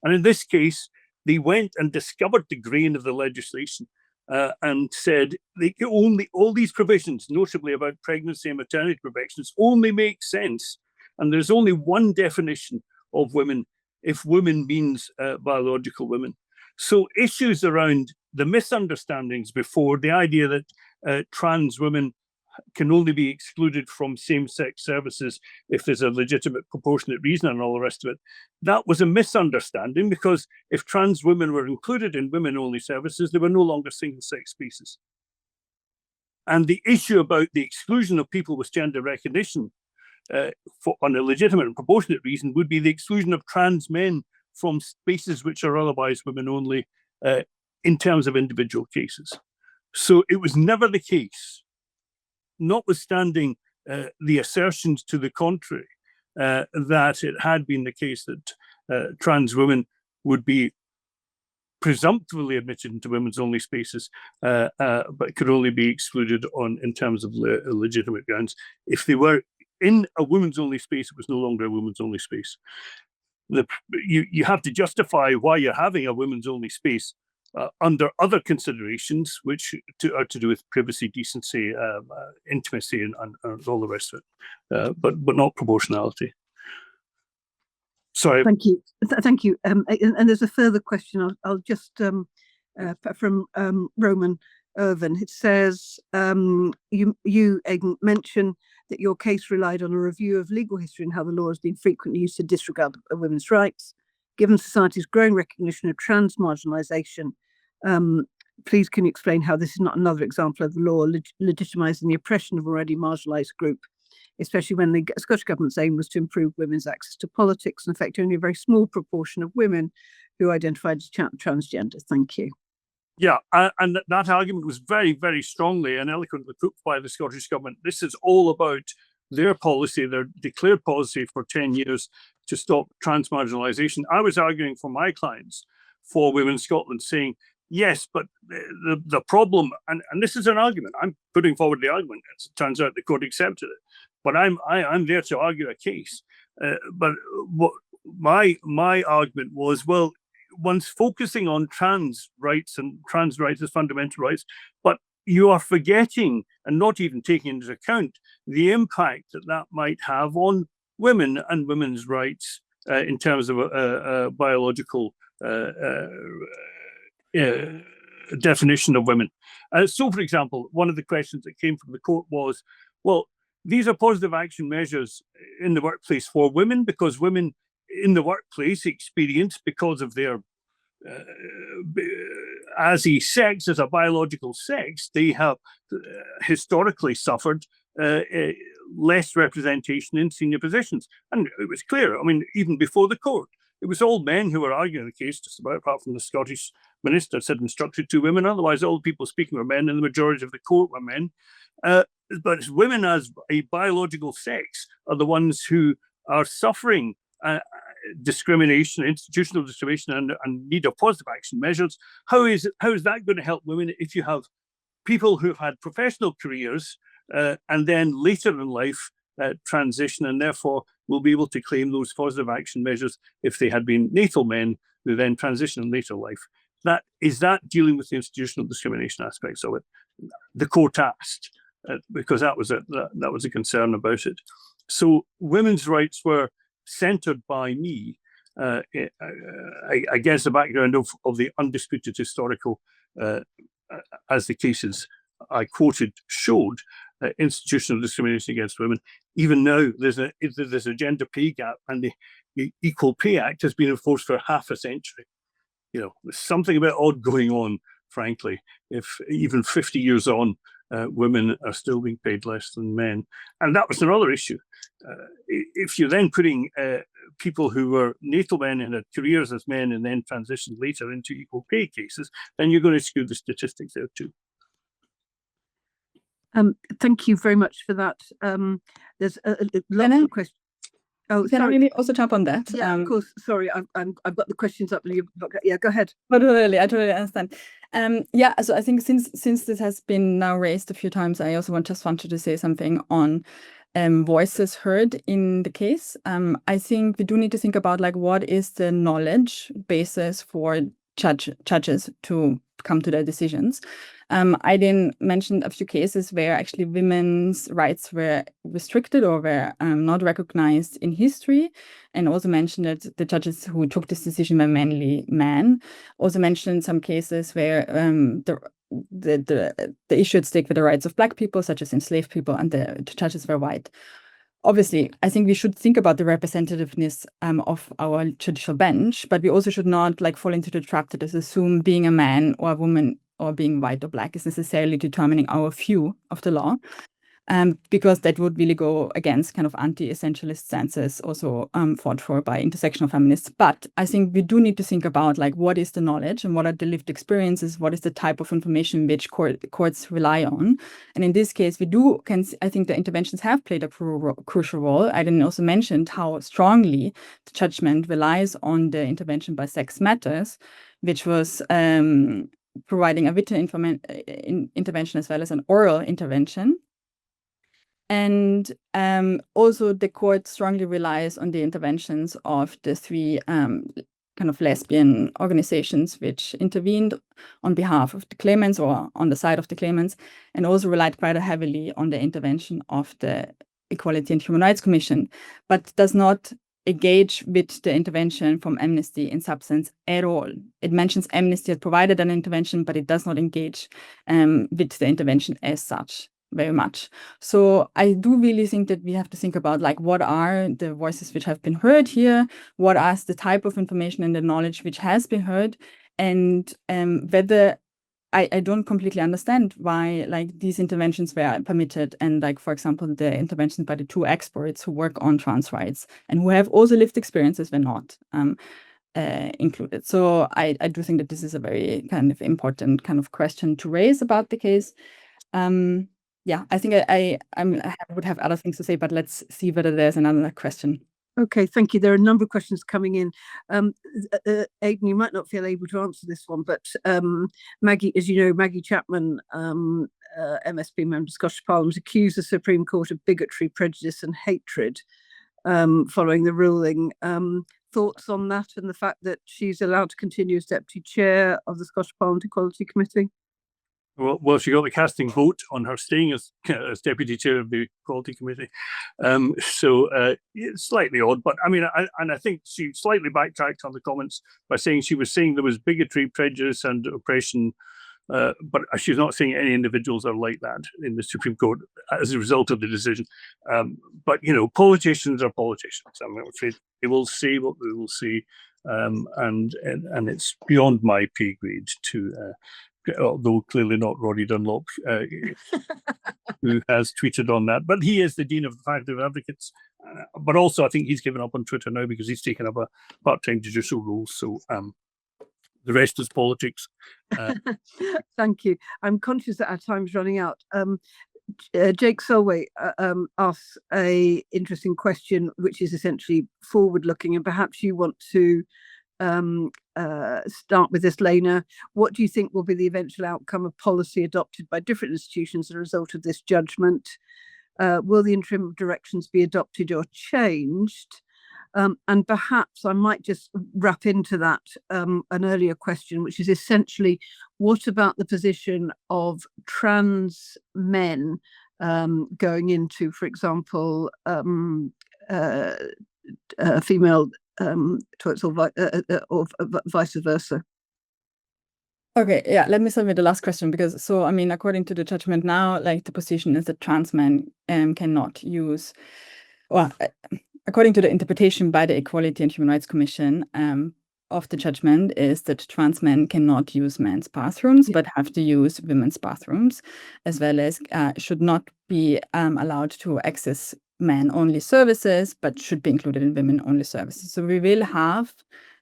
B: And in this case, they went and discovered the grain of the legislation and said they could only, all these provisions, notably about pregnancy and maternity protections, only make sense. And there's only one definition of women if women means biological women. So issues around the misunderstandings before, the idea that trans women can only be excluded from same-sex services if there's a legitimate proportionate reason and all the rest of it. That was a misunderstanding, because if trans women were included in women-only services, they were no longer single-sex species. And the issue about the exclusion of people with gender recognition on a legitimate and proportionate reason would be the exclusion of trans men from spaces which are otherwise women-only in terms of individual cases. So it was never the case, notwithstanding the assertions to the contrary, that it had been the case that trans women would be presumptively admitted into women's only spaces, but could only be excluded in terms of legitimate grounds. If they were in a women's only space, it was no longer a women's only space. You have to justify why you're having a women's only space under other considerations, which are to do with privacy, decency, intimacy, and all the rest of it, but not proportionality. Sorry.
A: Thank you. Thank you. And there's a further question. I'll just from Roman Irvin. It says you Aidan, mention that your case relied on a review of legal history and how the law has been frequently used to disregard women's rights. Given society's growing recognition of trans marginalisation, please can you explain how this is not another example of the law legitimising the oppression of already marginalised group, especially when the Scottish Government's aim was to improve women's access to politics and affect only a very small proportion of women who identified as transgender? Thank you.
B: Yeah, and that argument was very, very strongly and eloquently put by the Scottish Government. This is all about their policy, their declared policy for 10 years to stop trans marginalisation. I was arguing for my clients, For Women Scotland, saying, yes, but the problem, and this is an argument, I'm putting forward the argument, as it turns out the court accepted it, but I'm there to argue a case. But what my argument was, well, one's focusing on trans rights and trans rights as fundamental rights, but you are forgetting and not even taking into account the impact that might have on women and women's rights in terms of biological definition of women. So, for example, one of the questions that came from the court was, well, these are positive action measures in the workplace for women because women in the workplace experience, because of their as a sex, as a biological sex, they have historically suffered less representation in senior positions. And it was clear, I mean, even before the court, it was all men who were arguing the case, just about, apart from the Scottish minister said instructed 2 women. Otherwise, all the people speaking were men, and the majority of the court were men. But women as a biological sex are the ones who are suffering discrimination, institutional discrimination, and need of positive action measures. How is that going to help women if you have people who've had professional careers and then later in life transition, and therefore will be able to claim those positive action measures if they had been natal men who then transition in later life? That is that dealing with the institutional discrimination aspects of it? The court asked because that was a concern about it. So women's rights were centered by me against the background of the undisputed historical, as the cases I quoted showed, institutional discrimination against women. Even now, there's a gender pay gap, and the Equal Pay Act has been enforced for half a century. You know, there's something a bit odd going on, frankly, if even 50 years on, women are still being paid less than men. And that was another issue. If you're then putting people who were natal men and had careers as men and then transitioned later into equal pay cases, then you're going to skew the statistics there too.
A: Thank you very much for that. There's a lot of questions. Oh,
C: Can I
A: sorry.
C: really also jump on that?
A: Yeah, of course. Sorry, I've got the questions up. Yeah, go ahead.
C: But I totally understand. Yeah, so I think since this has been now raised a few times, I also just wanted to say something on voices heard in the case. I think we do need to think about like what is the knowledge basis for judges to come to their decisions. Aidan mentioned a few cases where actually women's rights were restricted or were not recognized in history, and also mentioned that the judges who took this decision were mainly men. Also mentioned some cases where the issue at stake were the rights of Black people, such as enslaved people, and the judges were white. Obviously, I think we should think about the representativeness of our judicial bench, but we also should not like fall into the trap that is assume being a man or a woman or being white or Black is necessarily determining our view of the law, because that would really go against kind of anti-essentialist stances also fought for by intersectional feminists. But I think we do need to think about like what is the knowledge and what are the lived experiences, what is the type of information which courts rely on. And in this case, I think the interventions have played a crucial role. I didn't also mention how strongly the judgment relies on the intervention by Sex Matters, which was providing a written intervention as well as an oral intervention. And also the court strongly relies on the interventions of the three kind of lesbian organizations which intervened on behalf of the claimants or on the side of the claimants, and also relied quite heavily on the intervention of the Equality and Human Rights Commission, but does not engage with the intervention from Amnesty in substance at all. It mentions Amnesty has provided an intervention, but it does not engage with the intervention as such very much. So I do really think that we have to think about like what are the voices which have been heard here, what is the type of information and the knowledge which has been heard, and whether I don't completely understand why like these interventions were permitted, and like for example the interventions by the two experts who work on trans rights and who have also lived experiences were not included. So I do think that this is a very kind of important kind of question to raise about the case. Yeah, I think I would have other things to say, but let's see whether there's another question.
A: Okay, thank you. There are a number of questions coming in. Aidan, you might not feel able to answer this one, but Maggie, as you know, Maggie Chapman, MSP member of Scottish Parliament, accused the Supreme Court of bigotry, prejudice and hatred following the ruling. Thoughts on that and the fact that she's allowed to continue as Deputy Chair of the Scottish Parliament Equality Committee?
B: Well, she got the casting vote on her staying as Deputy Chair of the Equality Committee. So it's slightly odd, but I mean, I think she slightly backtracked on the comments by saying she was saying there was bigotry, prejudice and oppression, but she's not saying any individuals are like that in the Supreme Court as a result of the decision. But, you know, politicians are politicians. I'm afraid they will say what they will say, and it's beyond my pay grade to... although clearly not Roddy Dunlop, who has tweeted on that. But he is the Dean of the Faculty of Advocates. But also, I think he's given up on Twitter now because he's taken up a part-time judicial role. So the rest is politics.
A: Thank you. I'm conscious that our time's running out. Jake Solway asks a interesting question, which is essentially forward-looking, and perhaps you want to start with this, Lena. What do you think will be the eventual outcome of policy adopted by different institutions as a result of this judgment? Will the interim directions be adopted or changed? And perhaps I might just wrap into that an earlier question, which is essentially, what about the position of trans men going into, for example, female toilets or vice versa?
C: Okay, yeah, let me start with the last question, because so I mean, according to the judgment now, like the position is that trans men cannot use, well, according to the interpretation by the Equality and Human Rights Commission of the judgment, is that trans men cannot use men's bathrooms, but have to use women's bathrooms, as well as should not be allowed to access men-only services, but should be included in women-only services. So we will have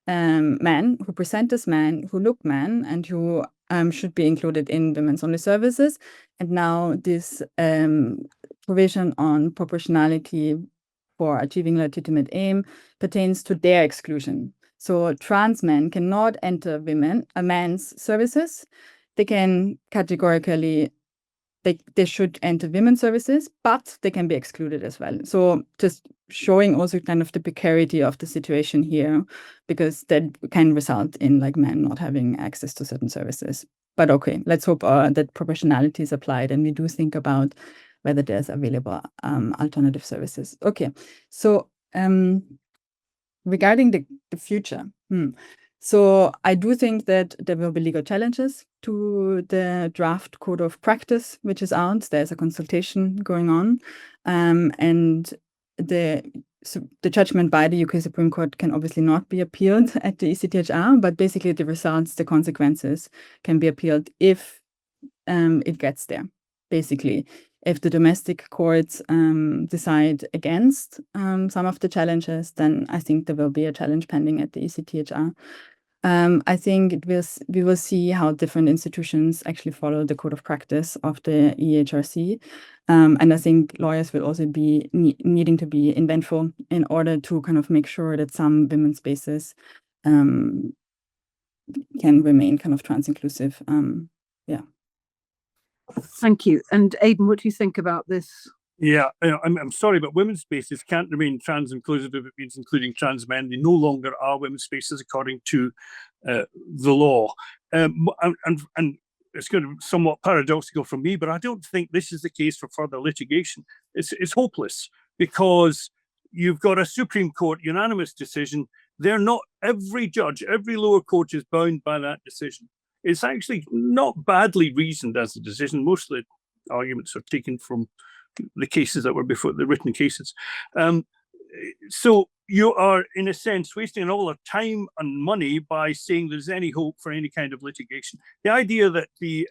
C: men who present as men, who look men, and who should be included in women's-only services. And now this provision on proportionality for achieving legitimate aim pertains to their exclusion. So trans men cannot enter a man's services. They can categorically, they should enter women's services, but they can be excluded as well. So just showing also kind of the precarity of the situation here, because that can result in like men not having access to certain services. But okay, let's hope that proportionality is applied and we do think about whether there's available alternative services. Okay, so regarding the future, so I do think that there will be legal challenges to the draft code of practice, which is out. There's a consultation going on, and the judgment by the UK Supreme Court can obviously not be appealed at the ECTHR, but basically the results, the consequences can be appealed if it gets there. Basically, if the domestic courts decide against some of the challenges, then I think there will be a challenge pending at the ECTHR. I think we will see how different institutions actually follow the code of practice of the EHRC. And I think lawyers will also be needing to be inventful in order to kind of make sure that some women's spaces can remain kind of trans-inclusive. Yeah.
A: Thank you. And Aidan, what do you think about this?
B: Yeah, I'm sorry, but women's spaces can't remain trans-inclusive if it means including trans men. They no longer are women's spaces according to the law. And it's going to be somewhat paradoxical for me, but I don't think this is the case for further litigation. It's hopeless because you've got a Supreme Court unanimous decision. They're not, every judge, every lower court is bound by that decision. It's actually not badly reasoned as a decision. Most of the arguments are taken from the cases that were before, the written cases. So you are, in a sense, wasting all of time and money by saying there's any hope for any kind of litigation. The idea that the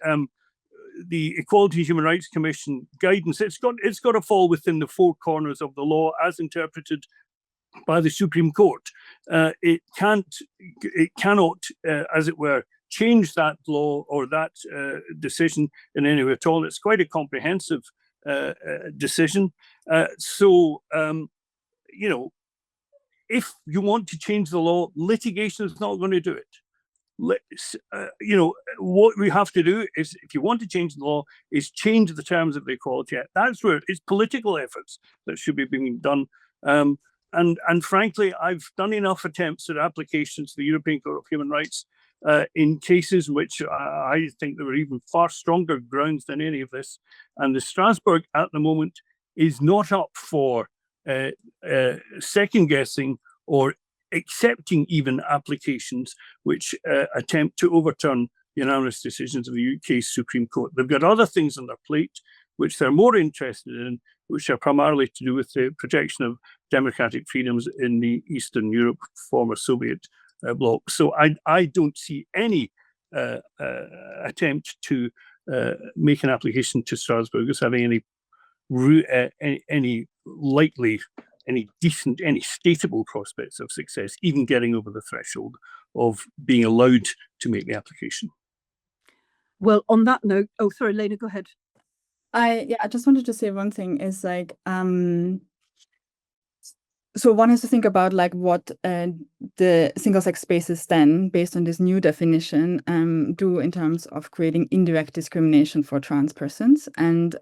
B: Equality and Human Rights Commission guidance, it's got to fall within the four corners of the law as interpreted by the Supreme Court. It cannot, as it were, change that law or that decision in any way at all. It's quite a comprehensive decision. So, you know, if you want to change the law, litigation is not going to do it. You know, what we have to do is, if you want to change the law, is change the terms of the Equality Act. That's where it's political efforts that should be being done. And frankly, I've done enough attempts at applications to the European Court of Human Rights in cases in which I think there were even far stronger grounds than any of this. And the Strasbourg at the moment is not up for second guessing or accepting even applications which attempt to overturn unanimous decisions of the UK Supreme Court. They've got other things on their plate which they're more interested in, which are primarily to do with the protection of democratic freedoms in the Eastern Europe, former Soviet bloc. So I don't see any attempt to make an application to Strasbourg as having any likely, any decent, any stateable prospects of success, even getting over the threshold of being allowed to make the application.
A: Well, on that note, oh, sorry, Lena, go ahead.
C: I just wanted to say one thing is like, so one has to think about like what the single-sex spaces then, based on this new definition, do in terms of creating indirect discrimination for trans persons. And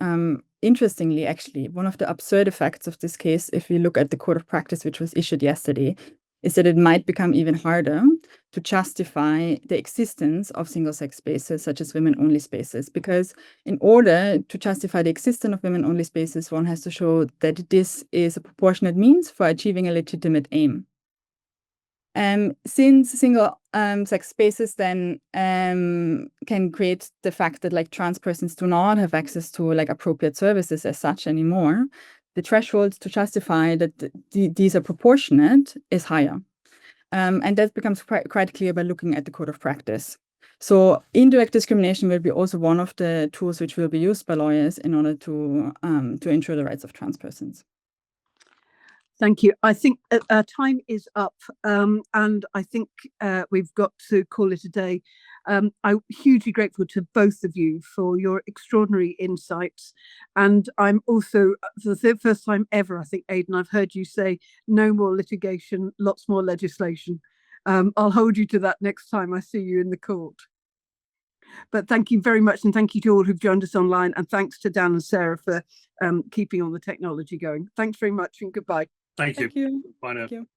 C: interestingly, actually, one of the absurd effects of this case, if we look at the code of practice which was issued yesterday, is that it might become even harder to justify the existence of single-sex spaces, such as women-only spaces, because in order to justify the existence of women-only spaces, one has to show that this is a proportionate means for achieving a legitimate aim. Since single-sex spaces then can create the fact that like trans persons do not have access to like appropriate services as such anymore, the threshold to justify that these are proportionate is higher. And that becomes quite clear by looking at the code of practice. So indirect discrimination will be also one of the tools which will be used by lawyers in order to ensure the rights of trans persons.
A: Thank you. I think our time is up, and I think we've got to call it a day. I'm hugely grateful to both of you for your extraordinary insights. And I'm also, for the first time ever, I think, Aidan, I've heard you say no more litigation, lots more legislation. I'll hold you to that next time I see you in the court. But thank you very much, and thank you to all who've joined us online, and thanks to Dan and Sarah for keeping on the technology going. Thanks very much, and goodbye.
B: Thank you.
C: Thank you.
B: Bye now.
C: Thank you.